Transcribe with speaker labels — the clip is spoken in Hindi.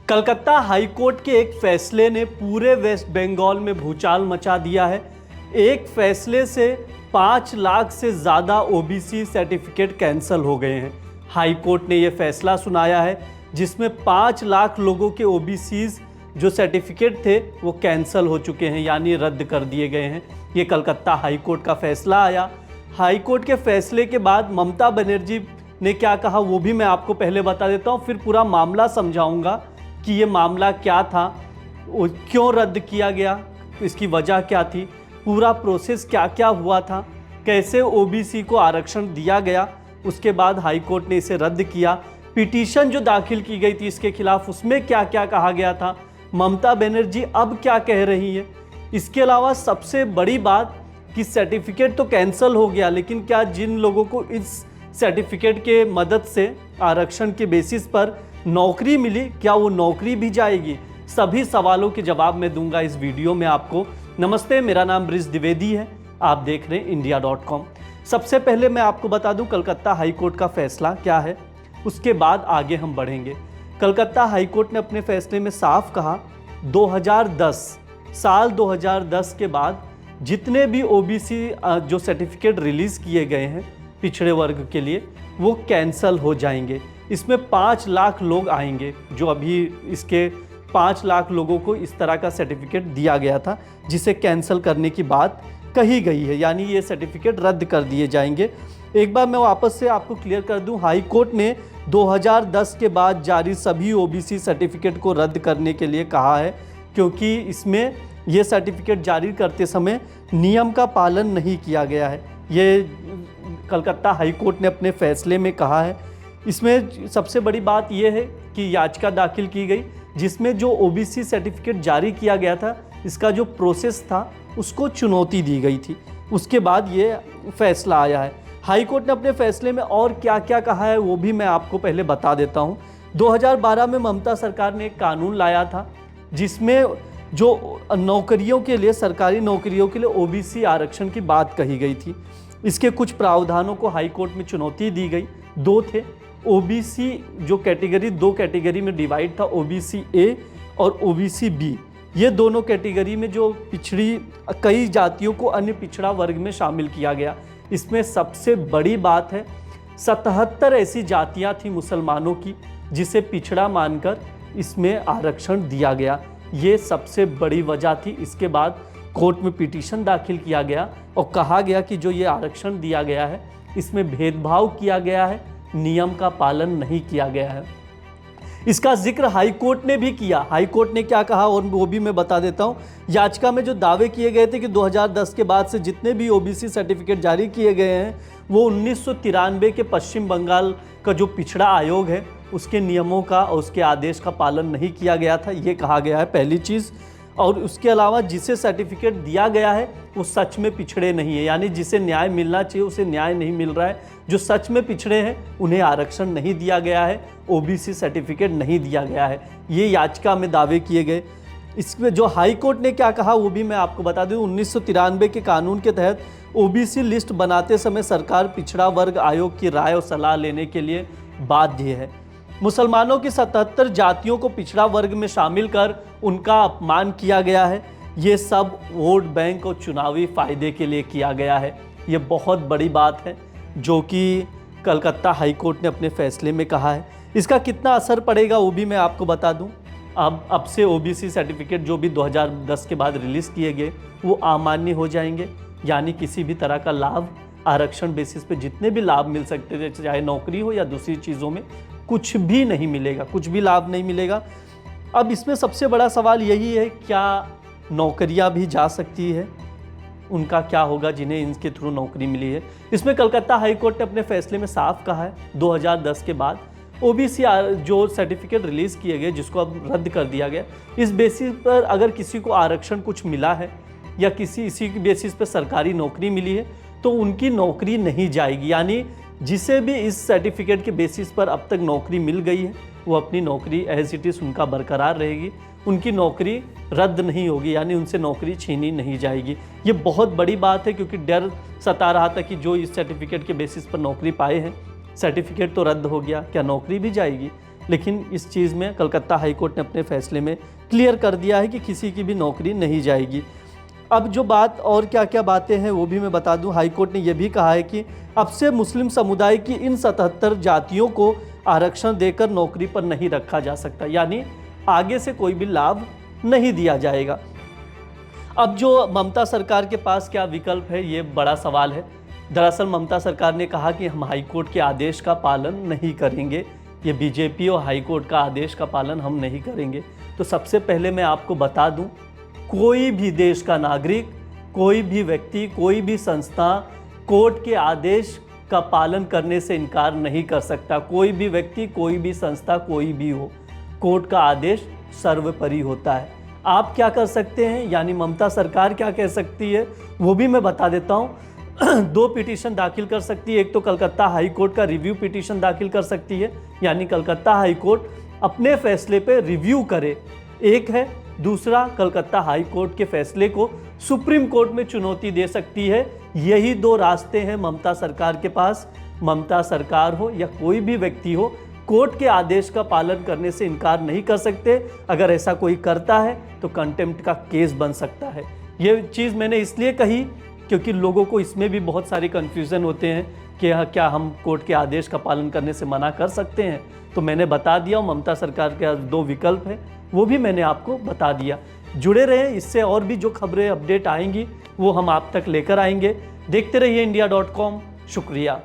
Speaker 1: कलकत्ता हाई कोर्ट के एक फैसले ने पूरे वेस्ट बंगाल में भूचाल मचा दिया है। एक फैसले से 5 लाख से ज़्यादा ओबीसी सर्टिफिकेट कैंसिल हो गए हैं। हाई कोर्ट ने यह फैसला सुनाया है जिसमें 5 लाख लोगों के ओबीसीज जो सर्टिफिकेट थे वो कैंसिल हो चुके हैं, यानी रद्द कर दिए गए हैं। ये कलकत्ता हाई कोर्ट का फैसला आया। हाई कोर्ट के फैसले के बाद ममता बनर्जी ने क्या कहा वो भी मैं आपको पहले बता देता हूँ, फिर पूरा मामला समझाऊंगा कि ये मामला क्या था, क्यों रद्द किया गया, इसकी वजह क्या थी, पूरा प्रोसेस क्या क्या हुआ था, कैसे ओबीसी को आरक्षण दिया गया, उसके बाद हाई कोर्ट ने इसे रद्द किया। पिटीशन जो दाखिल की गई थी इसके खिलाफ उसमें क्या क्या कहा गया था, ममता बनर्जी अब क्या कह रही है। इसके अलावा सबसे बड़ी बात कि सर्टिफिकेट तो कैंसिल हो गया, लेकिन क्या जिन लोगों को इस सर्टिफिकेट के मदद से आरक्षण के बेसिस पर नौकरी मिली, क्या वो नौकरी भी जाएगी? सभी सवालों के जवाब मैं दूंगा इस वीडियो में आपको। नमस्ते, मेरा नाम ब्रिज द्विवेदी है, आप देख रहे हैं india.com। सबसे पहले मैं आपको बता दूं कलकत्ता हाई कोर्ट का फैसला क्या है, उसके बाद आगे हम बढ़ेंगे। कलकत्ता हाई कोर्ट ने अपने फैसले में साफ कहा 2010 2010 के बाद जितने भी ओबीसी जो सर्टिफिकेट रिलीज़ किए गए हैं पिछड़े वर्ग के लिए वो कैंसल हो जाएंगे। इसमें 5 लाख लोग आएंगे, जो अभी इसके 5 लाख लोगों को इस तरह का सर्टिफिकेट दिया गया था जिसे कैंसिल करने की बात कही गई है, यानी ये सर्टिफिकेट रद्द कर दिए जाएंगे। एक बार मैं वापस से आपको क्लियर कर दूं, हाई कोर्ट ने 2010 के बाद जारी सभी ओबीसी सर्टिफिकेट को रद्द करने के लिए कहा है, क्योंकि इसमें ये सर्टिफिकेट जारी करते समय नियम का पालन नहीं किया गया है। ये कलकत्ता हाई कोर्ट ने अपने फैसले में कहा है। इसमें सबसे बड़ी बात यह है कि याचिका दाखिल की गई जिसमें जो ओबीसी सर्टिफिकेट जारी किया गया था इसका जो प्रोसेस था उसको चुनौती दी गई थी। उसके बाद ये फैसला आया है। हाई कोर्ट ने अपने फैसले में और क्या क्या कहा है वो भी मैं आपको पहले बता देता हूँ। 2012 में ममता सरकार ने एक कानून लाया था जिसमें जो नौकरियों के लिए, सरकारी नौकरियों के लिए ओबीसी आरक्षण की बात कही गई थी। इसके कुछ प्रावधानों को हाई कोर्ट में चुनौती दी गई। 2 थे। ओबीसी जो कैटेगरी 2 कैटेगरी में डिवाइड था, ओबीसी ए और ओबीसी बी। ये दोनों कैटेगरी में जो पिछड़ी कई जातियों को अन्य पिछड़ा वर्ग में शामिल किया गया। इसमें सबसे बड़ी बात है 77 ऐसी जातियां थी मुसलमानों की जिसे पिछड़ा मानकर इसमें आरक्षण दिया गया। ये सबसे बड़ी वजह थी। इसके बाद कोर्ट में पिटीशन दाखिल किया गया और कहा गया कि जो ये आरक्षण दिया गया है इसमें भेदभाव किया गया है, नियम का पालन नहीं किया गया है। इसका जिक्र हाई कोर्ट ने भी किया। हाई कोर्ट ने क्या कहा और वो भी मैं बता देता हूँ। याचिका में जो दावे किए गए थे कि 2010 के बाद से जितने भी ओबीसी सर्टिफिकेट जारी किए गए हैं वो 1993 के पश्चिम बंगाल का जो पिछड़ा आयोग है उसके नियमों का और उसके आदेश का पालन नहीं किया गया था, ये कहा गया है पहली चीज़। और उसके अलावा जिसे सर्टिफिकेट दिया गया है वो सच में पिछड़े नहीं है, यानी जिसे न्याय मिलना चाहिए उसे न्याय नहीं मिल रहा है। जो सच में पिछड़े हैं उन्हें आरक्षण नहीं दिया गया है, ओबीसी सर्टिफिकेट नहीं दिया गया है। ये याचिका में दावे किए गए। इसमें जो हाई कोर्ट ने क्या कहा वो भी मैं आपको बता दूं। 1993 के कानून के तहत ओबीसी लिस्ट बनाते समय सरकार पिछड़ा वर्ग आयोग की राय और सलाह लेने के लिए बाध्य है। मुसलमानों की 77 जातियों को पिछड़ा वर्ग में शामिल कर उनका अपमान किया गया है। ये सब वोट बैंक और चुनावी फायदे के लिए किया गया है। ये बहुत बड़ी बात है जो कि कलकत्ता हाई कोर्ट ने अपने फैसले में कहा है। इसका कितना असर पड़ेगा वो भी मैं आपको बता दूं। अब से ओबीसी सर्टिफिकेट जो भी 2010 के बाद रिलीज़ किए गए वो अमान्य हो जाएंगे, यानी किसी भी तरह का लाभ आरक्षण बेसिस पे जितने भी लाभ मिल सकते थे, चाहे नौकरी हो या दूसरी चीज़ों में, कुछ भी नहीं मिलेगा, कुछ भी लाभ नहीं मिलेगा। अब इसमें सबसे बड़ा सवाल यही है, क्या नौकरियां भी जा सकती है? उनका क्या होगा जिन्हें इनके थ्रू नौकरी मिली है? इसमें कलकत्ता हाई कोर्ट ने अपने फैसले में साफ कहा है 2010 के बाद ओबीसी जो सर्टिफिकेट रिलीज़ किए गए जिसको अब रद्द कर दिया गया, इस बेसिस पर अगर किसी को आरक्षण कुछ मिला है या इसी बेसिस पर सरकारी नौकरी मिली है तो उनकी नौकरी नहीं जाएगी। यानी जिसे भी इस सर्टिफिकेट के बेसिस पर अब तक नौकरी मिल गई है वो अपनी नौकरी एज इट इज़ उनका बरकरार रहेगी, उनकी नौकरी रद्द नहीं होगी, यानी उनसे नौकरी छीनी नहीं जाएगी। ये बहुत बड़ी बात है क्योंकि डर सता रहा था कि जो इस सर्टिफिकेट के बेसिस पर नौकरी पाए हैं, सर्टिफिकेट तो रद्द हो गया, क्या नौकरी भी जाएगी? लेकिन इस चीज़ में कलकत्ता हाई कोर्ट ने अपने फैसले में क्लियर कर दिया है कि किसी की भी नौकरी नहीं जाएगी। अब जो बात और क्या क्या बातें हैं वो भी मैं बता दूं। हाई कोर्ट ने यह भी कहा है कि अब से मुस्लिम समुदाय की इन 77 जातियों को आरक्षण देकर नौकरी पर नहीं रखा जा सकता, यानी आगे से कोई भी लाभ नहीं दिया जाएगा। अब जो ममता सरकार के पास क्या विकल्प है, ये बड़ा सवाल है। दरअसल ममता सरकार ने कहा कि हम हाई कोर्ट के आदेश का पालन नहीं करेंगे, ये बीजेपी और हाई कोर्ट का आदेश का पालन हम नहीं करेंगे। तो सबसे पहले मैं आपको बता दूं, कोई भी देश का नागरिक, कोई भी व्यक्ति, कोई भी संस्था कोर्ट के आदेश का पालन करने से इनकार नहीं कर सकता। कोई भी व्यक्ति, कोई भी संस्था, कोई भी हो, कोर्ट का आदेश सर्वोपरि होता है। आप क्या कर सकते हैं, यानी ममता सरकार क्या कह सकती है, वो भी मैं बता देता हूँ। 2 पिटीशन दाखिल कर सकती है। एक तो कलकत्ता हाई कोर्ट का रिव्यू पिटीशन दाखिल कर सकती है, यानी कलकत्ता हाई कोर्ट अपने फैसले पे रिव्यू करे, एक है। दूसरा, कलकत्ता हाई कोर्ट के फैसले को सुप्रीम कोर्ट में चुनौती दे सकती है। यही 2 रास्ते हैं ममता सरकार के पास। ममता सरकार हो या कोई भी व्यक्ति हो, कोर्ट के आदेश का पालन करने से इनकार नहीं कर सकते। अगर ऐसा कोई करता है तो कंटेम्प्ट का केस बन सकता है। ये चीज़ मैंने इसलिए कही क्योंकि लोगों को इसमें भी बहुत सारे कन्फ्यूज़न होते हैं कि क्या हम कोर्ट के आदेश का पालन करने से मना कर सकते हैं। तो मैंने बता दिया, ममता सरकार के 2 विकल्प हैं, वो भी मैंने आपको बता दिया। जुड़े रहें, इससे और भी जो खबरें अपडेट आएंगी वो हम आप तक लेकर आएंगे। देखते रहिए India.com। शुक्रिया।